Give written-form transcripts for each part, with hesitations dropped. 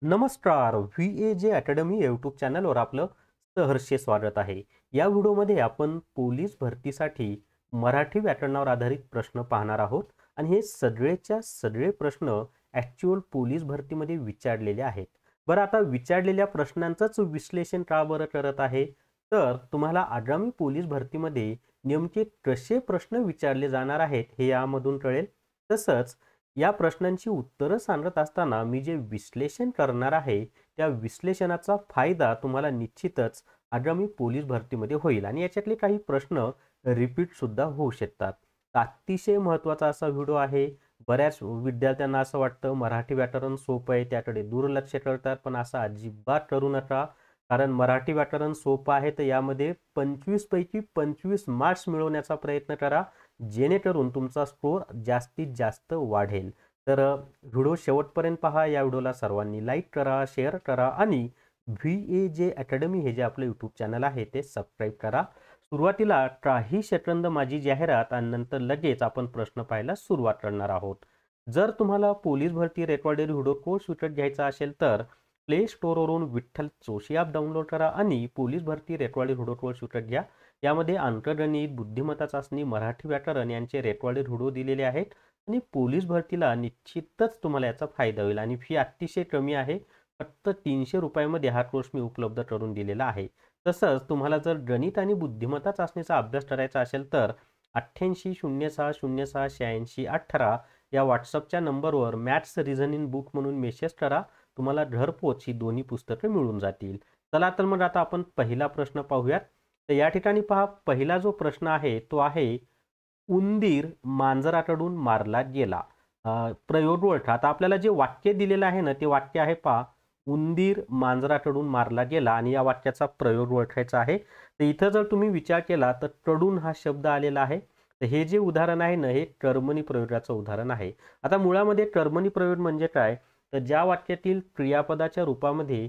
नमस्कार. VAJ academy YouTube चॅनलवर आपलं सहर्ष स्वागत आहे. या व्हिडिओमध्ये आपण पोलीस भरतीसाठी मराठी व्याकरणावर आधारित प्रश्न पाहणार आहोत आणि हे सगळेच्या सगळे प्रश्न ॲक्च्युअल पोलीस भरतीमध्ये विचारलेले आहेत. बरं, आता विचारलेल्या प्रश्नांचंच विश्लेषण का बरं करत आहे, तर तुम्हाला आगामी पोलीस भरतीमध्ये नेमके कसे प्रश्न विचारले जाणार आहेत हे यामधून कळेल. तसंच या प्रश्नांची उत्तरं सांगत असताना मी जे विश्लेषण करणार आहे त्या विश्लेषणाचा फायदा तुम्हाला निश्चितच आगामी पोलीस भरतीमध्ये होईल आणि याच्यातले काही प्रश्न रिपीट सुद्धा होऊ शकतात. तर अतिशय महत्त्वाचा असा व्हिडिओ आहे. बऱ्याच विद्यार्थ्यांना असं वाटतं मराठी व्याकरण सोपं आहे, त्याकडे दुर्लक्ष करतात, पण असं अजिबात करू नका. कारण मराठी व्याकरण सोपं आहे, तर यामध्ये 25 पैकी 25 मार्क्स मिळवण्याचा प्रयत्न करा, जेणेकरून तुमचा स्कोर जास्तीत जास्त वाढेल. तर व्हिडिओ शेवटपर्यंत पहा. या व्हिडिओला सर्वांनी लाईक करा, शेअर करा आणि VAJ अकॅडमी हे जे आपलं यूट्यूब चॅनल आहे ते सबस्क्राईब करा. सुरुवातीला काही सेकंद माझी जाहिरात आणि नंतर लगेच आपण प्रश्न पाहायला सुरुवात करणार आहोत. जर तुम्हाला पोलीस भरती रेकॉर्डेड व्हिडिओ कोर्स विकत घ्यायचा असेल तर प्ले स्टोअरवरून विठ्ठल जोशी ॲप डाउनलोड करा आणि पोलीस भरती रेकॉर्डेड व्हिडिओ कोर्स विकत घ्या. यामध्ये अंकगणित, बुद्धिमत्ता चाचणी, मराठी व्याकरण यांचे रेकॉर्डेड व्हिडिओ दिलेले आहेत आणि पोलीस भरतीला निश्चितच तुम्हाला याचा फायदा होईल आणि फी अतिशय कमी आहे. फक्त 300 रुपयामध्ये हा कोर्स मी उपलब्ध करून दिलेला आहे. तसंच तुम्हाला जर गणित आणि बुद्धिमत्ता चाचणीचा अभ्यास करायचा असेल तर 8806068618 या व्हॉट्सअपच्या नंबरवर मॅथ्स रिझनिंग बुक म्हणून मेसेज करा. तुम्हाला घरपोच ही दोन्ही पुस्तकं मिळून जातील. चला तर मग आता आपण पहिला प्रश्न पाहूयात. तर या ठिकाणी पहा, पहिला जो प्रश्न आहे तो आहे उंदीर मांजराकडून मारला गेला. प्रयोग ओळखा. आता आपल्याला जे वाक्य दिलेलं आहे ना ते वाक्य आहे पहा, उंदीर मांजराकडून मारला गेला आणि या वाक्याचा प्रयोग ओळखायचा आहे. तर इथं जर तुम्ही विचार केला तर कडून हा शब्द आलेला आहे. तर हे जे उदाहरण आहे ना हे कर्मणी प्रयोगाचं उदाहरण आहे. आता मुळामध्ये कर्मणी प्रयोग म्हणजे काय, तर ज्या वाक्यातील क्रियापदाच्या रूपामध्ये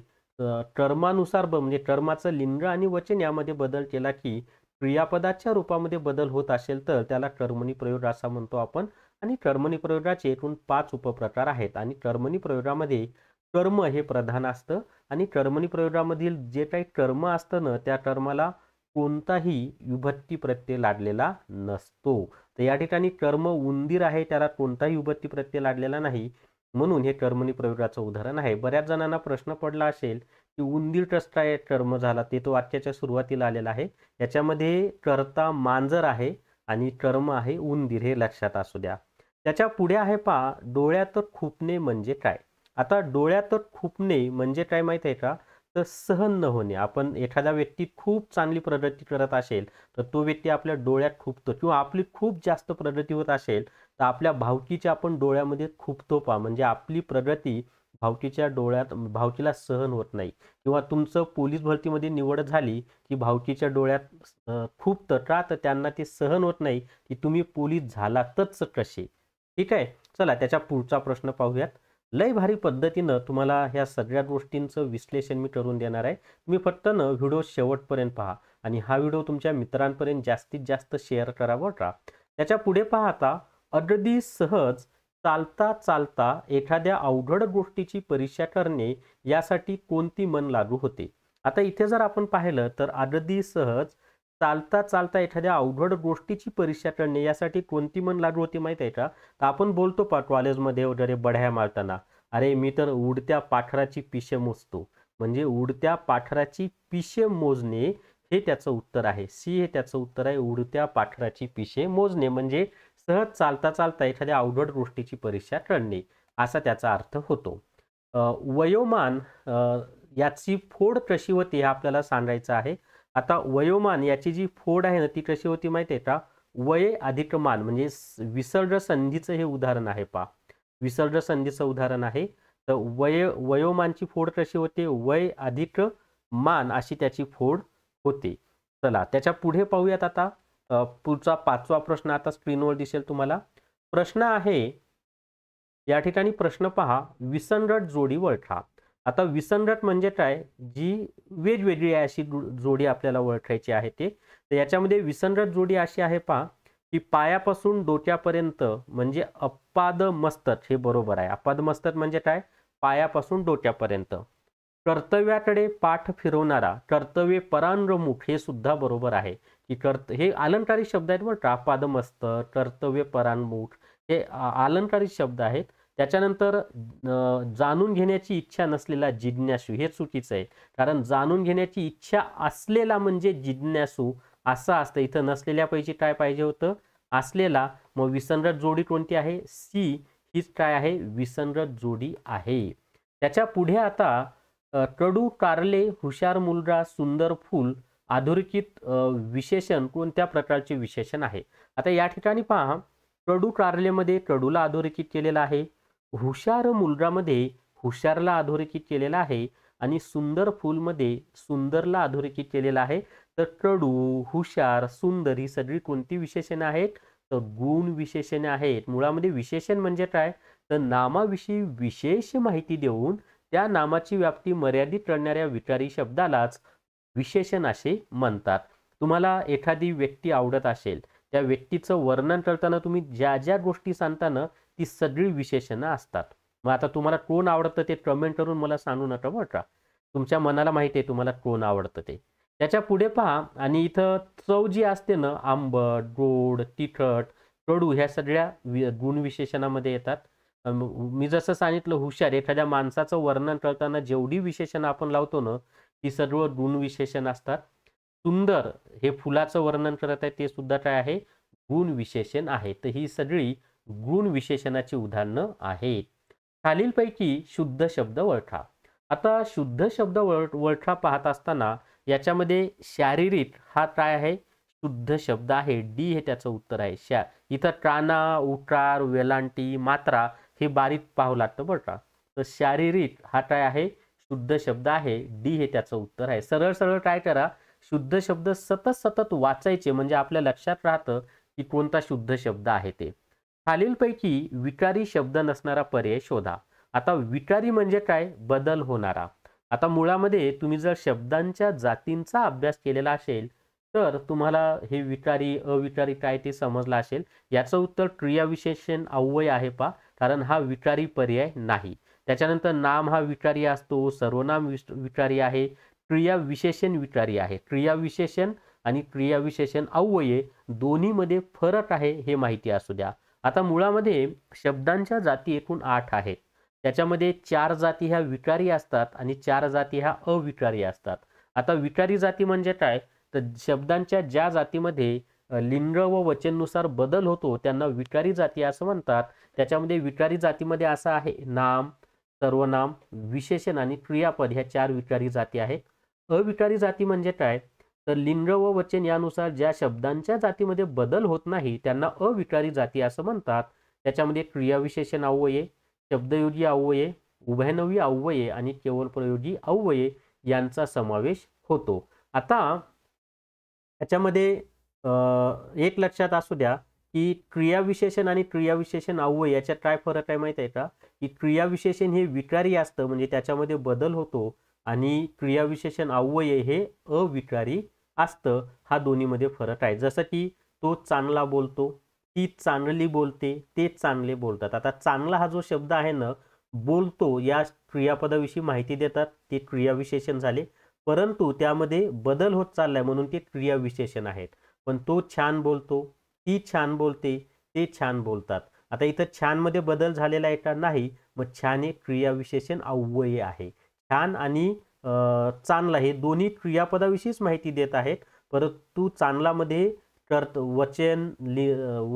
कर्मानुसार म्हणजे कर्माचं लिंग आणि वचन यामध्ये बदल केला की क्रियापदाच्या रूपामध्ये बदल होत असेल तर त्याला कर्मणी प्रयोग असं म्हणतो आपण. आणि कर्मणी प्रयोगाचे एकूण 5 उपप्रकार आहेत आणि कर्मणी प्रयोगामध्ये कर्म हे प्रधान असतं आणि कर्मणी प्रयोगामधील जे काही कर्म असतं ना त्या कर्माला कोणताही विभक्ती प्रत्यय लादलेला नसतो. तर या ठिकाणी कर्म उंदीर आहे, त्याला कोणताही विभक्ती प्रत्यय लादलेला नाही, म्हणून हे कर्मणी प्रयोगाचं उदाहरण आहे. बऱ्याच जणांना प्रश्न पडला असेल की उंदीर कसं काय कर्म झाला, ते तो वाक्याच्या सुरुवातीला आलेला आहे. याच्यामध्ये कर्ता मांजर आहे आणि कर्म आहे उंदीर, हे लक्षात असू द्या. त्याच्या पुढे आहे पहा, डोळ्यात खुपणे म्हणजे काय. आता डोळ्यात खुपणे म्हणजे काय माहिती आहे का, तर सहन न होणे. आपण एखादा व्यक्ती खूप चांगली प्रगती करत असेल तर तो व्यक्ती आपल्या डोळ्यात खुपतो किंवा आपली खूप जास्त प्रगती होत असेल तर आपल्या भावकीच्या आपण डोळ्यामध्ये खुपतो पहा. म्हणजे आपली प्रगती भावकीच्या डोळ्यात भावकीला सहन होत नाही. किंवा तुमचं पोलीस भरतीमध्ये निवड झाली की भावकीच्या डोळ्यात खुपतं का, तर त्यांना ते सहन होत नाही की तुम्ही पोलीस झालातच कसे. ठीक आहे. चला त्याच्या पुढचा प्रश्न पाहूयात. लय भारी पद्धतीनं तुम्हाला ह्या सगळ्या गोष्टींचं विश्लेषण मी करून देणार आहे. तुम्ही फक्त ना व्हिडिओ शेवटपर्यंत पहा आणि हा व्हिडिओ तुमच्या मित्रांपर्यंत जास्तीत जास्त शेअर करा बरं का. त्याच्या पुढे पहा, आता अगदी सहज चालता चालता एखाद्या अवघड गोष्टीची परीक्षा करणे यासाठी कोणती म्हण लागू होते. आता इथे जर आपण पाहिलं तर अगदी सहज चालता चालता एखाद्या अवघड गोष्टीची परीक्षा करणे यासाठी कोणती म्हण लागू होती माहिती आहे का. तर आपण बोलतो पहा कॉलेजमध्ये वगैरे बढ्या मारताना, अरे मी तर उडत्या पाखराची पिशे मोजतो. म्हणजे उडत्या पाखराची पिशे मोजणे हे त्याचं उत्तर आहे. सी हे त्याचं उत्तर आहे, उडत्या पाखराची पिशे मोजणे म्हणजे सहज चालता चालता एखाद्या अवघड गोष्टीची परीक्षा करणे असा त्याचा अर्थ होतो. वयोमान याची फोड कशी होती हे आपल्याला सांगायचं आहे. आता वयोमान याची जी फोड आहे ना ती कशी होती माहिती आहे का, वय अधिक मान म्हणजे विसर्ग संधीचं हे उदाहरण आहे पहा. विसर्ग संधीचं उदाहरण आहे. तर वयोमानची फोड कशी होते, वय अधिक मान अशी त्याची फोड होते. चला त्याच्या पुढे पाहूयात. आता पुढचा 5वा प्रश्न आता स्क्रीनवर दिसेल तुम्हाला. प्रश्न आहे या ठिकाणी, प्रश्न पहा, विसंगत जोडी ओळखा. आता विसंगत म्हणजे काय, जी वेगवेगळी आहे अशी जोडी आपल्याला ओळखायची आहे ते. तर याच्यामध्ये विसंगत जोडी अशी आहे पहा, की पायापासून डोक्यापर्यंत म्हणजे अपाद मस्तक हे बरोबर आहे. अपाद मस्तक म्हणजे काय, पायापासून डोक्यापर्यंत. कर्तव्याकडे पाठ फिरवणारा, कर्तव्य परांगमुख हे सुद्धा बरोबर आहे की हे अलंकारिक शब्द आहेत बरं का. पादमस्त, कर्तव्य परांगमुख हे अलंकारिक शब्द आहेत. त्याच्यानंतर जाणून घेण्याची इच्छा नसलेला जिज्ञासू हे चुकीचं आहे, कारण जाणून घेण्याची इच्छा असलेला म्हणजे जिज्ञासू असं असतं. इथं नसलेल्यापैकी काय पाहिजे होतं, असलेला. मग विसंगत जोडी कोणती आहे, सी हीच काय आहे, विसंगत जोडी आहे. त्याच्या पुढे आता कडू, कारले, हुशार मुलगा, सुंदर फूल, अधोरेखित विशेषण कोणत्या प्रकारचे विशेषण आहे. आता या ठिकाणी पहा, कडू कारलेमध्ये कडूला अधोरेखित केलेला आहे, हुशार मुलगामध्ये हुशारला अधोरेखित केलेला आहे आणि सुंदर फूलमध्ये सुंदरला अधोरेखित केलेला आहे. तर कडू, हुशार, सुंदर ही सगळी कोणती विशेषणे आहेत, तर गुण विशेषणे आहेत. मुळामध्ये विशेषण म्हणजे काय, तर नामाविषयी विशेष माहिती देऊन त्या नामाची व्याप्ती मर्यादित करणाऱ्या विकारी शब्दालाच विशेषण असे म्हणतात. तुम्हाला एखादी व्यक्ती आवडत असेल, त्या व्यक्तीचं वर्णन करताना तुम्ही ज्या ज्या गोष्टी सांगता ना, ती सगळी विशेषणं असतात. मग आता तुम्हाला कोण आवडतं ते कमेंट करून मला सांगू नका बरं का. तुमच्या मनाला माहिती आहे तुम्हाला कोण आवडतं ते. त्याच्या पुढे पहा, आणि इथं चव जी असते ना, आंबट, गोड, तिखट, कडू ह्या सगळ्या गुण विशेषणामध्ये येतात. मी जसं सांगितलं, हुशार एखाद्या माणसाचं वर्णन करताना जेवढी विशेषणं आपण लावतो ना, ती सर्व गुण विशेषण असतात. सुंदर हे फुलाचं वर्णन करत आहे, ते सुद्धा काय आहे, गुण विशेषण आहे. तर ही सगळी गुण विशेषणाची उदाहरणं आहेत. खालीलपैकी शुद्ध शब्द ओळखा. आता शुद्ध शब्द ओळखा पाहत असताना याच्यामध्ये शारीरिक हा काय आहे, शुद्ध शब्द आहे. डी हे त्याचं उत्तर आहे. इथं काना, उकार, वेलांटी, मात्रा हे बारीक पाहावं लागतं बरं का. तर शारीरिक हा काय आहे, शुद्ध शब्द आहे. डी हे त्याचं उत्तर आहे. सरळ सरळ काय करा, शुद्ध शब्द सतत सतत वाचायचे, म्हणजे आपल्या लक्षात राहतं की कोणता शुद्ध शब्द आहे ते. खालीलपैकी विकारी शब्द नसणारा पर्याय शोधा. आता विकारी म्हणजे काय, बदल होणारा. आता मुळामध्ये तुम्ही जर शब्दांच्या जातींचा अभ्यास केलेला असेल तर तुम्हाला हे विकारी अविकारी काय ते समजलं असेल. याचं उत्तर क्रियाविशेषण अव्यय आहे पा, कारण हा विकारी पर्याय नाही. त्याच्यानंतर नाम हा विकारी असतो, सर्वनाम विकारी आहे, क्रियाविशेषण विकारी आहे. क्रियाविशेषण आणि क्रियाविशेषण अव्यय दोन्हीमध्ये फरक आहे हे माहिती असू द्या. आता मुळामध्ये शब्दांच्या जाती एकूण 8 आहेत. त्याच्यामध्ये 4 जाती ह्या विकारी असतात आणि 4 जाती ह्या अविकारी असतात. आता विकारी जाती म्हणजे काय, तर शब्दांच्या ज्या जातीमध्ये लिंग व वचननुसार बदल होतो त्यांना विकारी जाती असं म्हणतात. त्याच्यामध्ये विकारी जातीमध्ये असं आहे, नाम, सर्वनाम, विशेषण आणि क्रियापद ह्या 4 विकारी जाती आहेत. अविकारी जाती म्हणजे काय, तर लिंग व वचन यानुसार ज्या शब्दांच्या जातीमध्ये बदल होत नाही त्यांना अविकारी जाती असं म्हणतात. त्याच्यामध्ये क्रियाविशेषण अव्यये, शब्दयोगी अव्यये, उभयनवी अव्यये आणि केवळ प्रयोगी अव्यये यांचा समावेश होतो. आता याच्यामध्ये एक लक्षात असू द्या की क्रियाविशेषण आणि क्रियाविशेषण अव्यय याच्यात काय फरक आहे माहिती आहे का, की क्रियाविशेषण हे विकारी असतं म्हणजे त्याच्यामध्ये बदल होतो, आणि क्रियाविशेषण अव्यय हे अविकारी असतं. हा दोन्हीमध्ये फरक आहे. जसं की तो चांगला बोलतो, ती चांगली बोलते, ते चांगले बोलतात. आता चांगला हा जो शब्द आहे ना, बोलतो या क्रियापदाविषयी माहिती देतात, ते क्रियाविशेषण झाले. परंतु त्यामध्ये बदल होत चाललाय म्हणून ते क्रियाविशेषण आहेत. पण तो छान बोलतो, ती छान बोलते, ते छान बोलतात. आता इथं छान मध्ये बदल झालेला आहे का, नाही. मग छान हे क्रियाविशेषण अव्यय आहे. छान आणि चांगला हे दोन्ही क्रियापदाविषयीच माहिती देत आहेत, परंतु चांगला मध्ये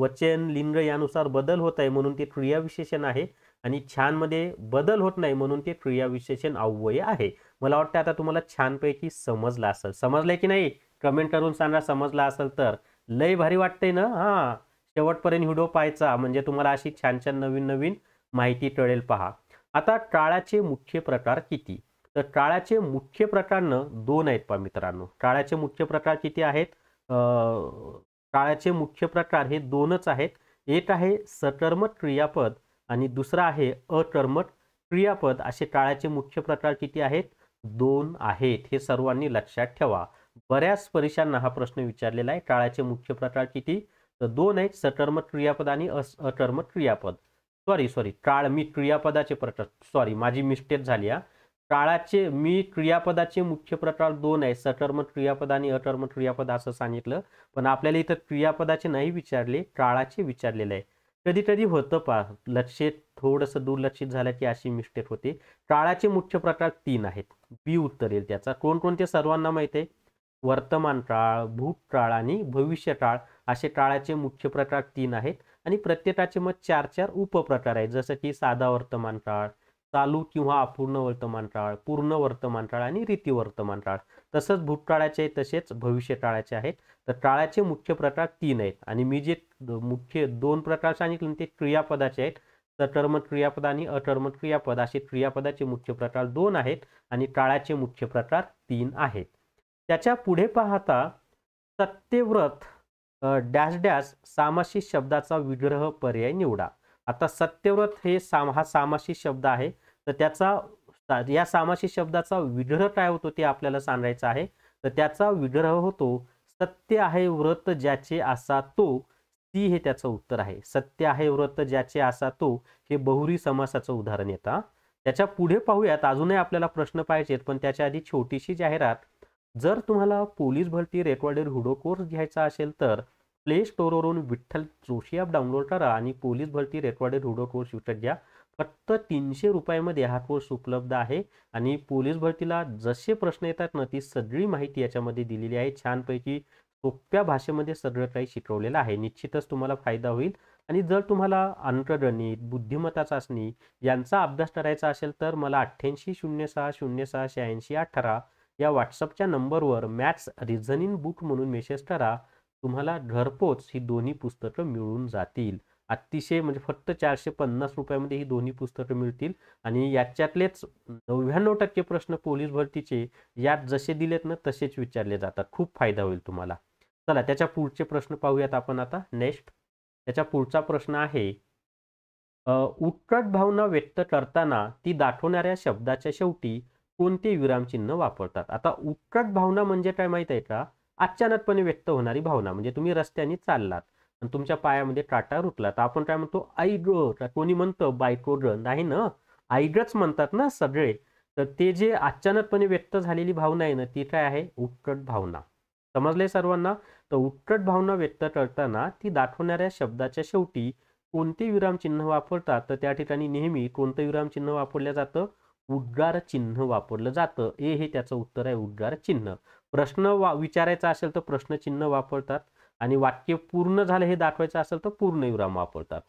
वचन लिंग यानुसार बदल होत आहे म्हणून ते क्रियाविशेषण आहे, आणि छान मध्ये बदल होत नाही म्हणून ते क्रियाविशेषण अव्यय आहे. मला वाटतं आता तुम्हाला छानपैकी समजलं असेल. समजलंय की नाही, कमेंट करून सांगा समजला असेल तर. लय भारी वाटतंय ना. हा, शेवटपर्यंत व्हिडिओ पाहायचा म्हणजे तुम्हाला अशी छान छान नवीन नवीन माहिती कळेल. पहा, आता टाळाचे मुख्य प्रकार किती, तर टाळाचे मुख्य प्रकार 2 आहेत पहा मित्रांनो. टाळाचे मुख्य प्रकार किती आहेत, टाळाचे मुख्य प्रकार हे 2च आहेत. एक आहे सकर्मक क्रियापद आणि दुसरा आहे अकर्मक क्रियापद. असे टाळाचे मुख्य प्रकार किती आहेत, 2 आहेत. हे सर्वांनी लक्षात ठेवा. बऱ्याच परीक्षांना हा प्रश्न विचारलेला आहे. टाळाचे मुख्य प्रकार किती, तर 2 आहेत, सकर्मक क्रियापद आणि अकर्मक क्रियापद. सॉरी टाळ, मी क्रियापदाचे प्रकार, सॉरी माझी मिस्टेक झाली हा. टाळाचे मी क्रियापदाचे मुख्य प्रकार दोन आहे, सकर्मक क्रियापद आणि अकर्मक क्रियापद असं सांगितलं. पण आपल्याला इथं क्रियापदाचे नाही विचारले, टाळाचे विचारलेले आहे. कधी कधी होतं पा, लक्षात थोडंसं दुर्लक्षित झालं की अशी मिस्टेक होते. टाळाचे मुख्य प्रकार 3 आहेत. बी उत्तर येईल त्याचा. कोणकोणते सर्वांना माहिती आहे? वर्तमान काळ, भूतकाळ आणि भविष्यकाळ असे टाळाचे मुख्य प्रकार 3 आहेत. आणि प्रत्येकाचे मग 4-4 उपप्रकार आहेत, जसं की साधा वर्तमान काळ, चालू किंवा अपूर्ण वर्तमान काळ, पूर्ण वर्तमान काळ आणि रीती वर्तमान काळ. तसंच भूतकाळाचे तसेच भविष्यकाळाचे आहेत. तर काळाचे मुख्य प्रकार 3 आहेत. आणि मी जे मुख्य 2 प्रकार सांगितले ते क्रियापदाचे आहेत. सकर्मक क्रियापद आणि अकर्मक क्रियापद असे क्रियापदाचे मुख्य प्रकार 2 आहेत आणि काळाचे मुख्य प्रकार 3 आहेत. त्याच्या पुढे पाहता सत्यव्रत डॅश डॅश सामासिक शब्दाचा विग्रह पर्याय निवडा. आता सत्यव्रत हे हा सामासिक शब्द आहे. तर त्याचा या सामासिक शब्दाचा विग्रह काय होतो ते आपल्याला सांगायचं आहे. तर त्याचा विग्रह होतो सत्य आहे व्रत ज्याचे असा तो. ती हे त्याचं उत्तर आहे. सत्य आहे व्रत ज्याचे असा तो हे बहुरी समासाचं उदाहरण येतं. त्याच्या पुढे पाहूयात, अजूनही आपल्याला प्रश्न पाहिजेत पण त्याच्या आधी छोटीशी जाहिरात. जर तुम्हाला पोलीस भरती रेकॉर्डेड हुडो कोर्स घ्यायचा असेल तर प्ले स्टोअरवरून विठ्ठल जोशी ॲप डाउनलोड करा आणि पोलीस भरती रेकॉर्डेड हुडो कोर्स विकत घ्या. फक्त 300 रुपयामध्ये हा कोर्स उपलब्ध आहे. आणि पोलीस भरतीला जसे प्रश्न येतात ना ती सगळी माहिती याच्यामध्ये दिलेली आहे. छानपैकी सोप्या भाषेमध्ये सगळं काही शिकवलेलं आहे. निश्चितच तुम्हाला फायदा होईल. आणि जर तुम्हाला अंकगणित, बुद्धिमत्ता चाचणी यांचा अभ्यास करायचा असेल तर मला 8806068618 या व्हॉट्सअपच्या नंबरवर मॅथ्स रिझनिंग बुक म्हणून मेसेज करा. तुम्हाला घरपोच ही दोन्ही पुस्तकं मिळून जातील. अतिशय म्हणजे फक्त 450 रुपयामध्ये ही दोन्ही पुस्तकं मिळतील. आणि याच्यातलेच 99% प्रश्न पोलीस भरतीचे यात जसे दिलेत ना तसेच विचारले जातात. खूप फायदा होईल तुम्हाला. चला त्याच्या पुढचे प्रश्न पाहूयात आपण आता. नेक्स्ट त्याच्या पुढचा प्रश्न आहे, उत्कट भावना व्यक्त करताना ती दाखवणाऱ्या शब्दाच्या शेवटी कोणते विरामचिन्ह वापरतात. आता उत्कट भावना म्हणजे काय माहित आहे का? अचानकपणे व्यक्त होणारी भावना. म्हणजे तुम्ही रस्त्याने चाललात आणि तुमच्या पायामध्ये काटा रुतला तर आपण काय म्हणतो? आई ग. कोणी म्हणतं बायको ग? नाही ना, आई गच म्हणतात ना सगळे. तर ते जे अचानकपणे व्यक्त झालेली भावना आहे ना ती काय आहे? उत्कट भावना. समजले सर्वांना? तर उत्कट भावना व्यक्त करताना ती दाखवणाऱ्या शब्दाच्या शेवटी कोणते विरामचिन्ह वापरतात? तर त्या ठिकाणी नेहमी कोणतं विरामचिन्ह वापरलं जातं? उद्गार चिन्ह वापरलं जातं. ए हे त्याचं उत्तर आहे, उद्गार चिन्ह. प्रश्न विचारायचा असेल तर प्रश्नचिन्ह वापरतात. आणि वाक्य पूर्ण झालं हे दाखवायचं असेल तर पूर्णविराम वापरतात.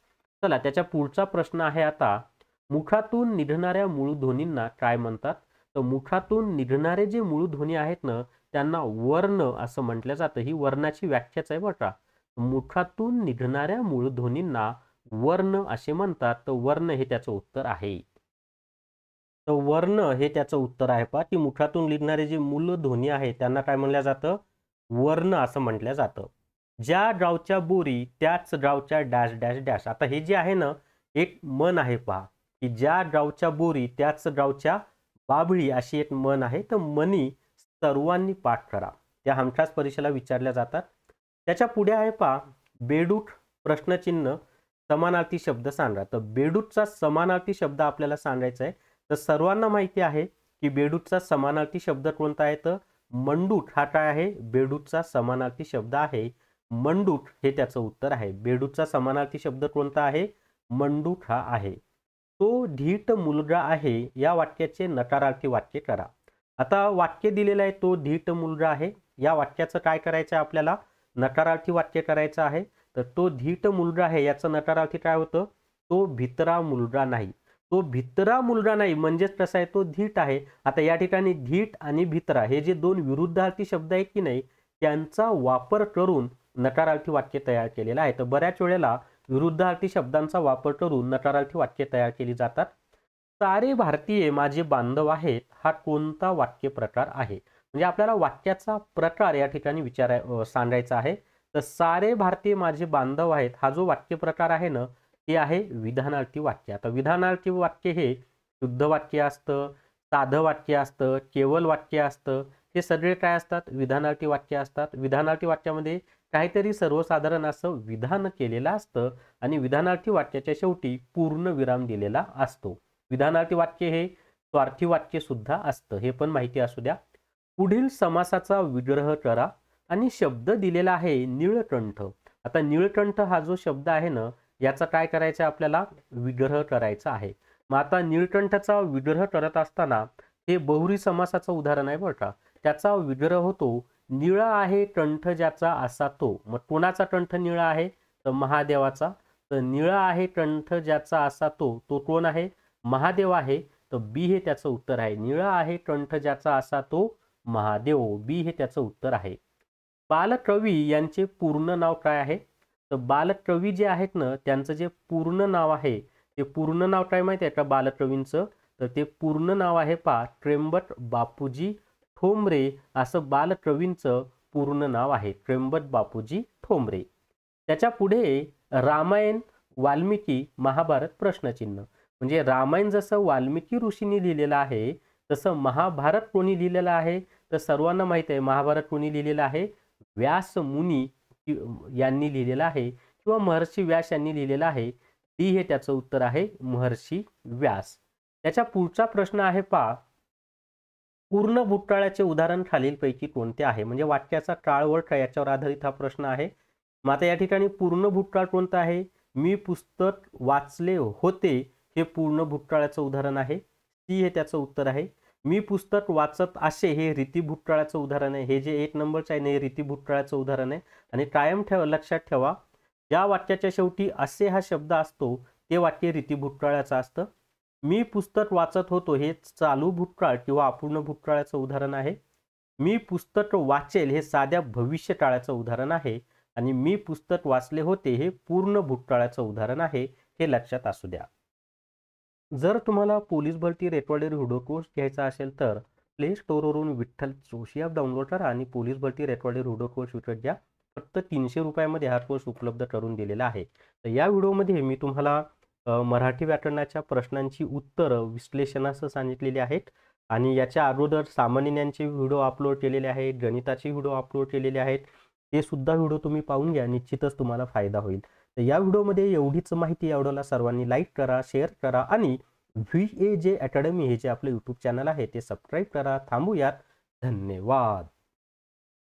चला त्याच्या पुढचा प्रश्न आहे आता, मुखातून निघणाऱ्या मूळध्वनींना काय म्हणतात? तर मुखातून निघणारे जे मूळध्वनी आहेत ना त्यांना वर्ण असं म्हटलं जातं. ही वर्णाची व्याख्याच आहे बरं का. मुखातून निघणाऱ्या मूळध्वनींना वर्ण असे म्हणतात. तर वर्ण हे त्याचं उत्तर आहे. तर वर्ण हे त्याचं उत्तर आहे पहा, की मुखातून निघणारे जे मूलध्वनी आहे त्यांना काय म्हणलं जातं? वर्ण असं म्हटलं जातं. ज्या गावच्या बोरी त्याच गावच्या डॅश डॅश डॅश. आता हे जे आहे ना एक म्हण आहे पहा, की ज्या गावच्या बोरी त्याच गावच्या बाभळी अशी एक म्हण आहे. तर म्हणी सर्वांनी पाठ करा. त्या हमखास परीक्षेला विचारल्या जातात. त्याच्या पुढे आहे पहा, बेडूक प्रश्नचिन्ह समानार्थी शब्द सांगा. तर बेडूकचा समानार्थी शब्द आपल्याला सांगायचा आहे. तर सर्वांना माहिती आहे की बेडूकचा समानार्थी शब्द कोणता आहे? तर मंडूक हा काय आहे? बेडूकचा समानार्थी शब्द आहे. मंडूक हे त्याचं उत्तर आहे. बेडूकचा समानार्थी शब्द कोणता आहे? मंडूक हा आहे. तो धीट मुलगा आहे या वाक्याचे नकारार्थी वाक्य करा. आता वाक्य दिलेलं आहे, तो धीट मुलगा आहे. या वाक्याचं काय करायचं आहे आपल्याला? नकारार्थी वाक्य करायचं आहे. तर तो धीट मुलगा आहे याचं नकारार्थी काय होतं? तो भित्रा मुलगा नाही. तो भित्रा मुलगा नाही म्हणजेच कसा आहे? तो धीट आहे. आता या ठिकाणी धीट आणि भित्रा हे जे दोन विरुद्धार्थी शब्द आहेत की नाही त्यांचा वापर करून नकारार्थी वाक्य तयार केलेलं आहे. तर बऱ्याच वेळेला विरुद्धार्थी शब्दांचा वापर करून नकारार्थी वाक्य तयार केली जातात. सारे भारतीय माझे बांधव आहेत हा कोणता वाक्य प्रकार आहे? म्हणजे आपल्याला वाक्याचा प्रकार या ठिकाणी सांगायचा आहे. तर सारे भारतीय माझे बांधव आहेत हा जो वाक्य प्रकार आहे ना ते आहे विधानार्थी वाक्य. आता विधानार्थी वाक्य हे शुद्ध वाक्य असतं, साधं वाक्य असतं, केवल वाक्य असतं. हे सगळे काय असतात? विधानार्थी वाक्य असतात. विधानार्थी वाक्यामध्ये काहीतरी सर्वसाधारण असं विधान केलेलं असतं आणि विधानार्थी वाक्याच्या शेवटी पूर्ण विराम दिलेला असतो. विधानार्थी वाक्य हे स्वार्थी वाक्य सुद्धा असतं, हे पण माहिती असू द्या. पुढील समासाचा विग्रह करा आणि शब्द दिलेला आहे नीळकंठ. आता नीळकंठ हा जो शब्द आहे ना, याचा काय करायचं आपल्याला विग्रह करायचा आहे. मग आता नीळकंठाचा विग्रह करत असताना हे बहुरी समासाचं उदाहरण आहे बरं का. त्याचा विग्रह होतो निळा आहे कंठ ज्याचा असा तो. मग कोणाचा कंठ निळा आहे तर महादेवाचा. तर निळा आहे कंठ ज्याचा असा तो, तो कोण आहे महादेव आहे. तर बी हे त्याचं उत्तर आहे. निळा आहे कंठ ज्याचा असा तो महादेव, बी हे त्याचं उत्तर आहे. बालकवी यांचे पूर्ण नाव काय आहे तर बालकवी जे आहेत ना त्यांचं जे पूर्ण नाव आहे ते पूर्ण नाव काय माहिती आहे का बालकवींचं. तर ते पूर्ण नाव आहे त्र्यंबक बापूजी ठोंबरे, असं बालकवींचं पूर्ण नाव आहे, त्र्यंबक बापूजी ठोंबरे. त्याच्या पुढे रामायण, वाल्मिकी, महाभारत प्रश्नचिन्ह. म्हणजे रामायण जसं वाल्मिकी ऋषींनी लिहिलेलं आहे तसं महाभारत कोणी लिहिलेलं आहे तर सर्वांना माहित आहे महाभारत कोणी लिहिलेलं आहे व्यास मुनी यांनी लिहिलेलं आहे किंवा महर्षी व्यास यांनी लिहिलेलं आहे. डी हे त्याचं उत्तर आहे महर्षी व्यास. त्याच्या पुढचा प्रश्न आहे पूर्ण भूतकाळाचे उदाहरण खालीलपैकी कोणते आहे. म्हणजे वाक्याचा काळवळ काय याच्यावर आधारित हा प्रश्न आहे. मग आता या ठिकाणी पूर्ण भूतकाळ कोणतं आहे. मी पुस्तक वाचले होते हे पूर्ण भूतकाळाचं उदाहरण आहे. सी हे त्याचं उत्तर आहे. मी पुस्तक वाचत असे हे रीती भूतकाळाचं उदाहरण आहे. हे जे 1 नंबरचं आहे ना हे रीती भूतकाळाचं उदाहरण आहे. आणि कायम लक्षात ठेवा ज्या वाक्याच्या शेवटी असे हा शब्द असतो ते वाक्य रीती भूतकाळाचं असतं. मी पुस्तक वाचत होतो हे चालू भूतकाळ किंवा अपूर्ण भूतकाळाचं उदाहरण आहे. मी पुस्तक वाचेल हे साध्या भविष्यकाळाचं उदाहरण आहे. आणि मी पुस्तक वाचले होते हे पूर्ण भूतकाळाचं उदाहरण आहे. हे लक्षात असू द्या. जर तुम्हाला पोलीस भरती रेकॉर्डेड व्हिडिओ कोर्स घ्यायचा असेल तर प्ले स्टोअरवरून विठ्ठल जोशी ॲप डाउनलोड करा आणि पोलीस भरती रेकॉर्डेड व्हिडिओ कोर्स विकत घ्या. फक्त 300 रुपयामध्ये हा कोर्स उपलब्ध करून दिलेला आहे. तर या व्हिडिओमध्ये मी तुम्हाला मराठी व्याकरणाच्या प्रश्नांची उत्तरं विश्लेषणासह सांगितलेली आहेत. आणि याच्या अगोदर सामान्य ज्ञानचे व्हिडिओ अपलोड केलेले आहेत, गणिताचे व्हिडिओ अपलोड केलेले आहेत. ते सुद्धा व्हिडिओ तुम्ही पाहून घ्या, निश्चितच तुम्हाला फायदा होईल. तर या व्हिडिओमध्ये एवढीच माहिती. या व्हिडिओला सर्वांनी लाईक करा, शेअर करा आणि VAJ अकॅडमी हे जे आपलं यूट्यूब चॅनल आहे ते सबस्क्राईब करा. थांबूयात. धन्यवाद.